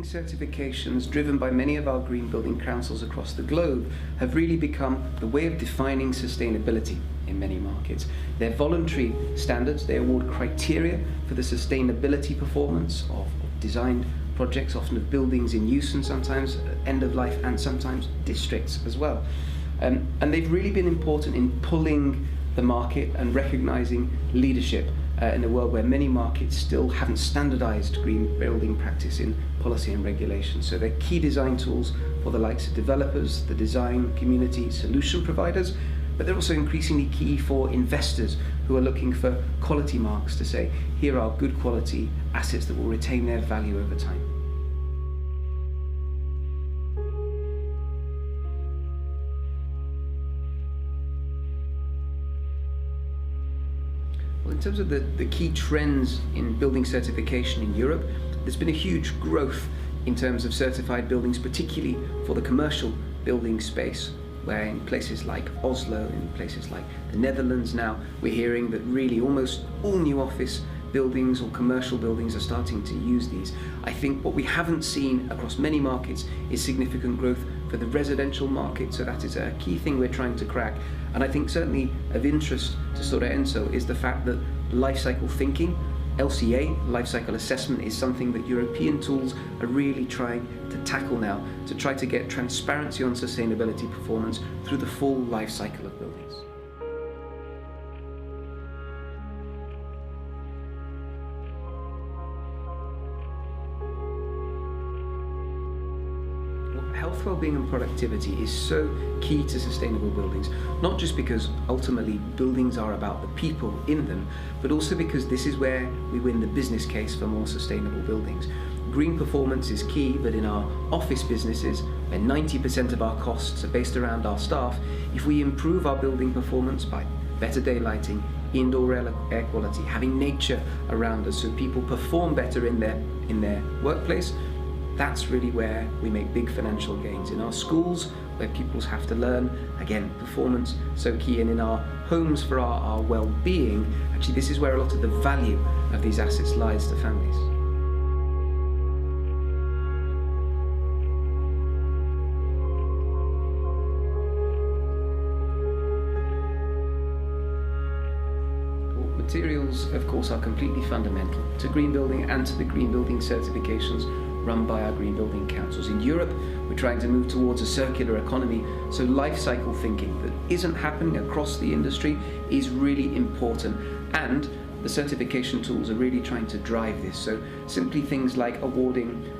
certifications driven by many of our green building councils across the globe have really become the way of defining sustainability in many markets. They're voluntary standards. They award criteria for the sustainability performance of designed projects, often of buildings in use and sometimes end of life and sometimes districts as well. And they've really been important in pulling the market and recognizing leadership in a world where many markets still haven't standardized green building practice in policy and regulation. So they're key design tools for the likes of developers, the design community, solution providers, but they're also increasingly key for investors who are looking for quality marks to say, here are good quality assets that will retain their value over time. Well, in terms of the key trends in building certification in Europe, there's been a huge growth in terms of certified buildings, particularly for the commercial building space, where in places like Oslo, in places like the Netherlands now, we're hearing that really almost all new office buildings or commercial buildings are starting to use these. I think what we haven't seen across many markets is significant growth for the residential market, so that is a key thing we're trying to crack. And I think certainly of interest to Stora Enso is the fact that life cycle thinking, LCA, life cycle assessment, is something that European tools are really trying to tackle now, to try to get transparency on sustainability performance through the full life cycle of buildings. Health, well-being and productivity is so key to sustainable buildings, not just because ultimately buildings are about the people in them, but also because this is where we win the business case for more sustainable buildings. Green performance is key, but in our office businesses, where 90% of our costs are based around our staff, if we improve our building performance by better daylighting, indoor air quality, having nature around us so people perform better in their workplace, that's really where we make big financial gains. In our schools, where pupils have to learn, again, performance so key, and in our homes for our well-being, actually this is where a lot of the value of these assets lies to families. Materials, of course, are completely fundamental to green building and to the green building certifications run by our green building councils. In Europe, we're trying to move towards a circular economy, so life cycle thinking that isn't happening across the industry is really important, and the certification tools are really trying to drive this. So simply things like awarding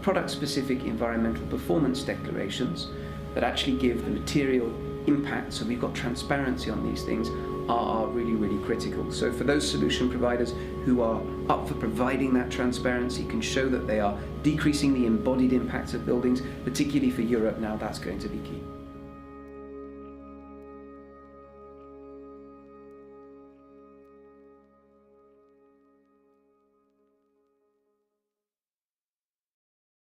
product-specific environmental performance declarations that actually give the material impact, so we've got transparency on these things, are really, really critical. So for those solution providers who are up for providing that transparency, can show that they are decreasing the embodied impacts of buildings, particularly for Europe now, that's going to be key.